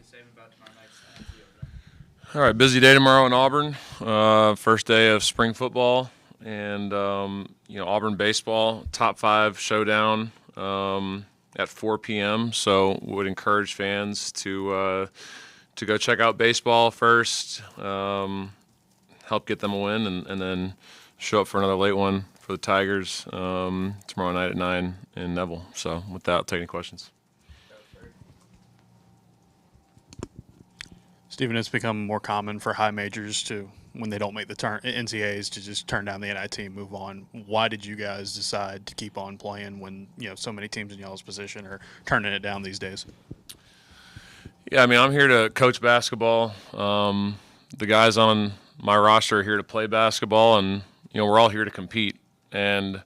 same about tomorrow night's NIT opener? All right, busy day tomorrow in Auburn. First day of spring football, and Auburn baseball top 5 showdown at 4 p.m. So would encourage fans to go check out baseball first, help get them a win, and then show up for another late one for the Tigers tomorrow night at 9 in Neville. So with that, I'll take any questions. Stephen, it's become more common for high majors to, when they don't make the NCAAs, to just turn down the NIT and move on. Why did you guys decide to keep on playing when so many teams in y'all's position are turning it down these days? Yeah, I mean, I'm here to coach basketball. The guys on my roster are here to play basketball, and we're all here to compete. And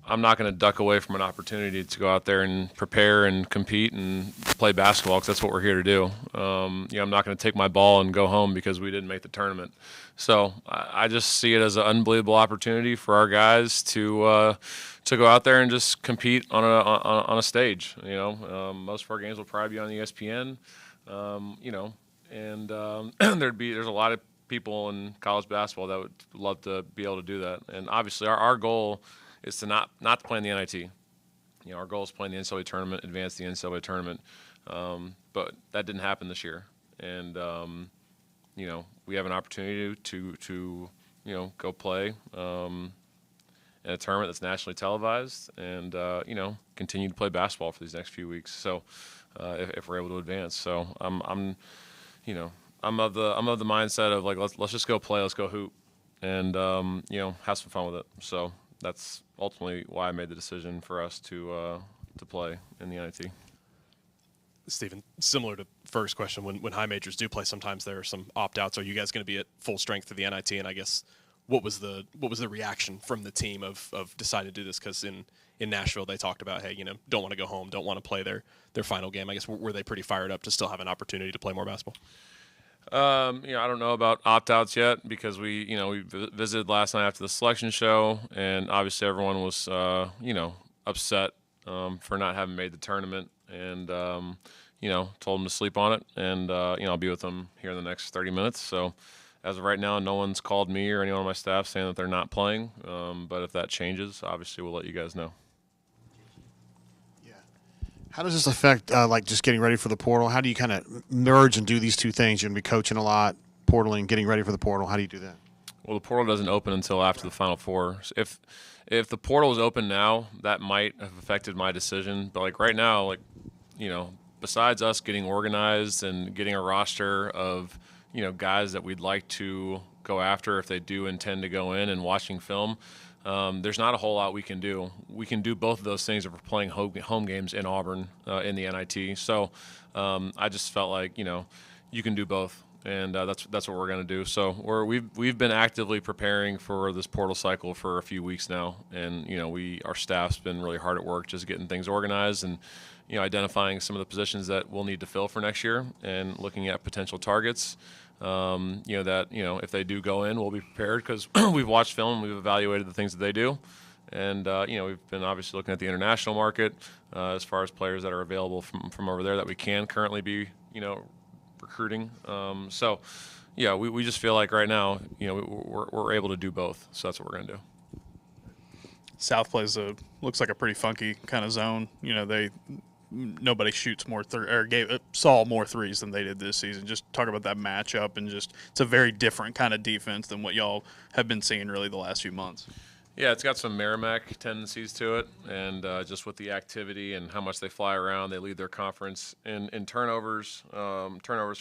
I'm not going to duck away from an opportunity to go out there and prepare and compete and play basketball because that's what we're here to do. I'm not going to take my ball and go home because we didn't make the tournament. So I just see it as an unbelievable opportunity for our guys to go out there and just compete on a stage. Most of our games will probably be on ESPN. There's a lot of people in college basketball that would love to be able to do that. And obviously our goal is to not to play in the NIT. Our goal is playing the NCAA tournament, advance the NCAA tournament. But that didn't happen this year. And, we have an opportunity to go play in a tournament that's nationally televised and, continue to play basketball for these next few weeks. So if we're able to advance. So I'm of the mindset of like, let's just go play, let's go hoop and, have some fun with it. So that's ultimately why I made the decision for us to play in the NIT. Stephen, similar to first question, when high majors do play, sometimes there are some opt-outs. Are you guys going to be at full strength for the NIT? And I guess what was the reaction from the team of deciding to do this? Because in Nashville they talked about, hey, don't want to go home, don't want to play their final game. I guess were they pretty fired up to still have an opportunity to play more basketball? I don't know about opt-outs yet because we visited last night after the selection show, and obviously everyone was, upset for not having made the tournament, and told them to sleep on it, and I'll be with them here in the next 30 minutes. So as of right now, no one's called me or anyone on my staff saying that they're not playing, but if that changes, obviously we'll let you guys know. How does this affect, just getting ready for the portal? How do you kind of merge and do these two things? You're going to be coaching a lot, portaling, getting ready for the portal. How do you do that? Well, the portal doesn't open until after the Final Four. So if the portal was open now, that might have affected my decision. But, right now, besides us getting organized and getting a roster of, guys that we'd like to go after if they do intend to go in and watching film, there's not a whole lot we can do. We can do both of those things if we're playing home games in Auburn in the NIT. So I just felt like you can do both, and that's what we're going to do. So we've been actively preparing for this portal cycle for a few weeks now, and our staff's been really hard at work just getting things organized and identifying some of the positions that we'll need to fill for next year and looking at potential targets. If they do go in, we'll be prepared because we've watched film, we've evaluated the things that they do, and we've been obviously looking at the international market as far as players that are available from over there that we can currently be recruiting. We just feel like right now we're able to do both, so that's what we're gonna do. South plays looks like a pretty funky kind of zone. Nobody shoots more saw more threes than they did this season. Just talk about that matchup, and just it's a very different kind of defense than what y'all have been seeing really the last few months. Yeah, it's got some Merrimack tendencies to it, and just with the activity and how much they fly around, they lead their conference in turnovers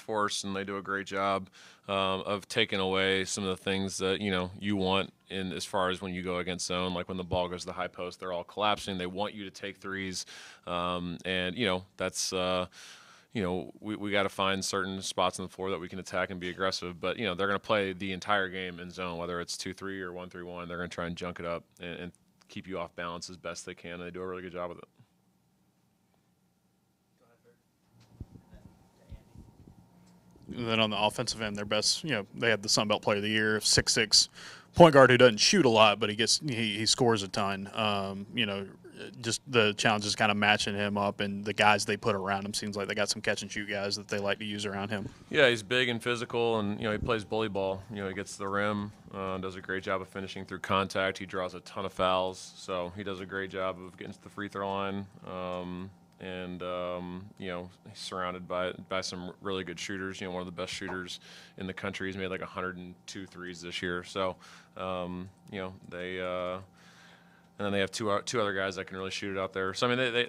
forced, and they do a great job of taking away some of the things that you want in as far as when you go against zone, like when the ball goes to the high post, they're all collapsing. They want you to take threes, and that's. We got to find certain spots on the floor that we can attack and be aggressive. But, they're going to play the entire game in zone, whether it's 2-3 or 1-3-1. They're going to try and junk it up and keep you off balance as best they can, and they do a really good job with it. And then on the offensive end, their best, they had the Sun Belt Player of the Year, 6'6" point guard who doesn't shoot a lot, but he scores a ton. just the challenge is kind of matching him up, and the guys they put around him seems like they got some catch and shoot guys that they like to use around him. Yeah, he's big and physical, and he plays bully ball. He gets to the rim, does a great job of finishing through contact. He draws a ton of fouls, so he does a great job of getting to the free throw line. He's surrounded by some really good shooters. One of the best shooters in the country. He's made like 102 threes this year. So, and then they have two other guys that can really shoot it out there. So I mean,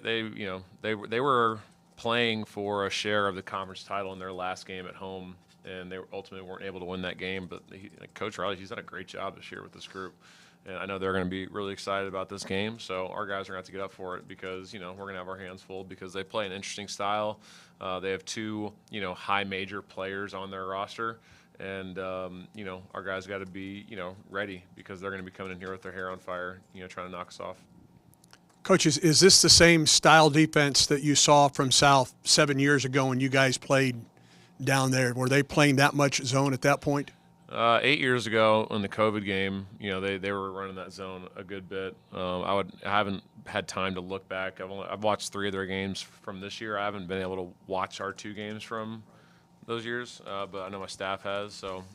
they were playing for a share of the conference title in their last game at home, and they ultimately weren't able to win that game. But Coach Riley, he's done a great job this year with this group. And I know they're going to be really excited about this game, so our guys are going to have to get up for it because, we're going to have our hands full because they play an interesting style. They have two, high major players on their roster, and, our guys got to be, ready because they're going to be coming in here with their hair on fire, trying to knock us off. Coach, is this the same style defense that you saw from South 7 years ago when you guys played down there? Were they playing that much zone at that point? 8 years ago in the COVID game, they were running that zone a good bit. I haven't had time to look back. I've watched 3 of their games from this year. I haven't been able to watch our 2 games from those years, but I know my staff has. So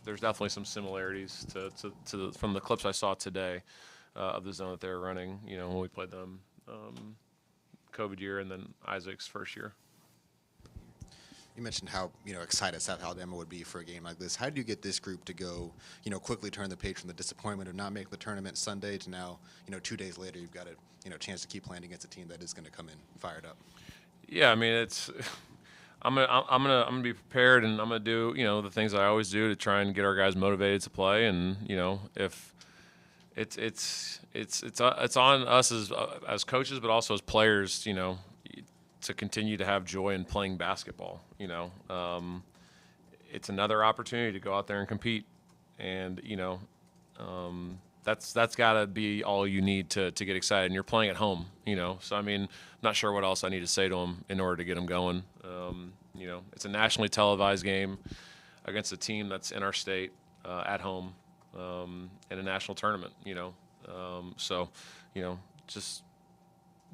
there's definitely some similarities from the clips I saw today of the zone that they were running. When we played them COVID year and then Isaac's first year. You mentioned how excited South Alabama would be for a game like this. How did you get this group to go, quickly turn the page from the disappointment of not making the tournament Sunday to now, 2 days later, you've got a chance to keep playing against a team that is going to come in fired up. Yeah, I mean I'm gonna be prepared, and I'm gonna do the things I always do to try and get our guys motivated to play, and if it's on us as coaches, but also as players, to continue to have joy in playing basketball. It's another opportunity to go out there and compete, and that's got to be all you need to get excited. And you're playing at home, So I mean, I'm not sure what else I need to say to them in order to get them going. It's a nationally televised game against a team that's in our state at home in a national tournament. Just.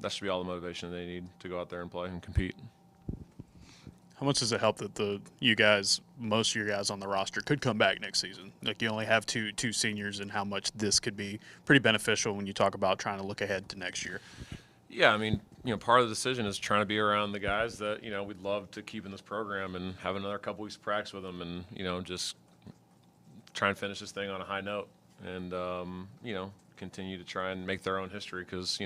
That should be all the motivation they need to go out there and play and compete. How much does it help that most of your guys on the roster could come back next season? Like, you only have two seniors, and how much this could be pretty beneficial when you talk about trying to look ahead to next year? Yeah, I mean, part of the decision is trying to be around the guys that, we'd love to keep in this program and have another couple weeks of practice with them and, just try and finish this thing on a high note and, continue to try and make their own history because,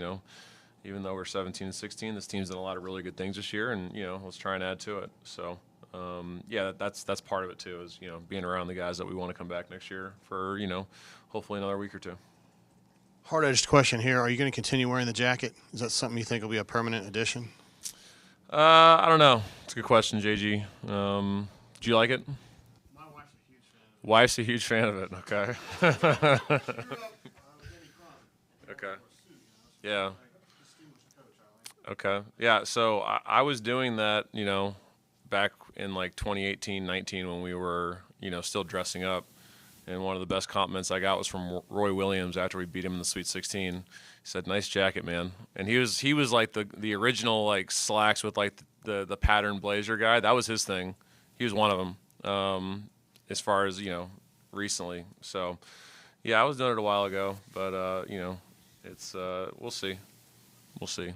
even though we're 17 and 16, this team's done a lot of really good things this year, and let's try and add to it. So, that's part of it too. Is being around the guys that we want to come back next year for hopefully another week or 2. Hard-edged question here: are you going to continue wearing the jacket? Is that something you think will be a permanent addition? I don't know. It's a good question, JG. Do you like it? My wife's a huge fan. Wife's a huge fan of it. Okay. Okay. Yeah. Okay. Yeah. So I was doing that, back in like 2018, 19 when we were, still dressing up. And one of the best compliments I got was from Roy Williams after we beat him in the Sweet 16. He said, "Nice jacket, man." And he was like the original like slacks with like the pattern blazer guy. That was his thing. He was one of them. As far as recently. So yeah, I was doing it a while ago, but it's we'll see. We'll see.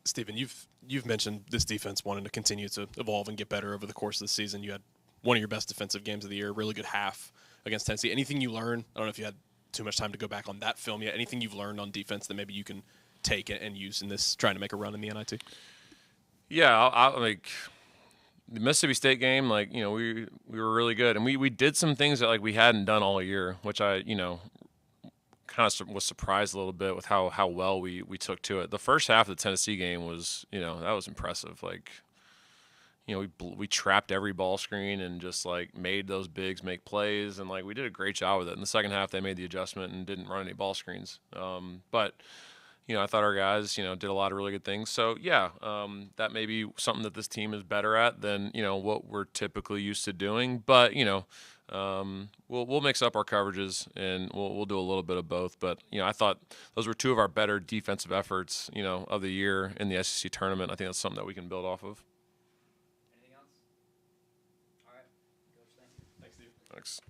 Stephen, you've mentioned this defense wanting to continue to evolve and get better over the course of the season. You had one of your best defensive games of the year, a really good half against Tennessee. Anything you learned? I don't know if you had too much time to go back on that film yet. Anything you've learned on defense that maybe you can take and use in this trying to make a run in the NIT? Yeah, I like the Mississippi State game. Like we were really good, and we did some things that like we hadn't done all year, which I kind of was surprised a little bit with how well we took to it. The first half of the Tennessee game was, that was impressive. Like, we trapped every ball screen and just like made those bigs make plays, and like we did a great job with it. In the second half, they made the adjustment and didn't run any ball screens. But I thought our guys, did a lot of really good things. So yeah, that may be something that this team is better at than what we're typically used to doing. But We'll mix up our coverages and we'll do a little bit of both. But I thought those were two of our better defensive efforts, of the year in the SEC tournament. I think that's something that we can build off of. Anything else? All right. Coach, thank you. Thanks, Steve. Thanks.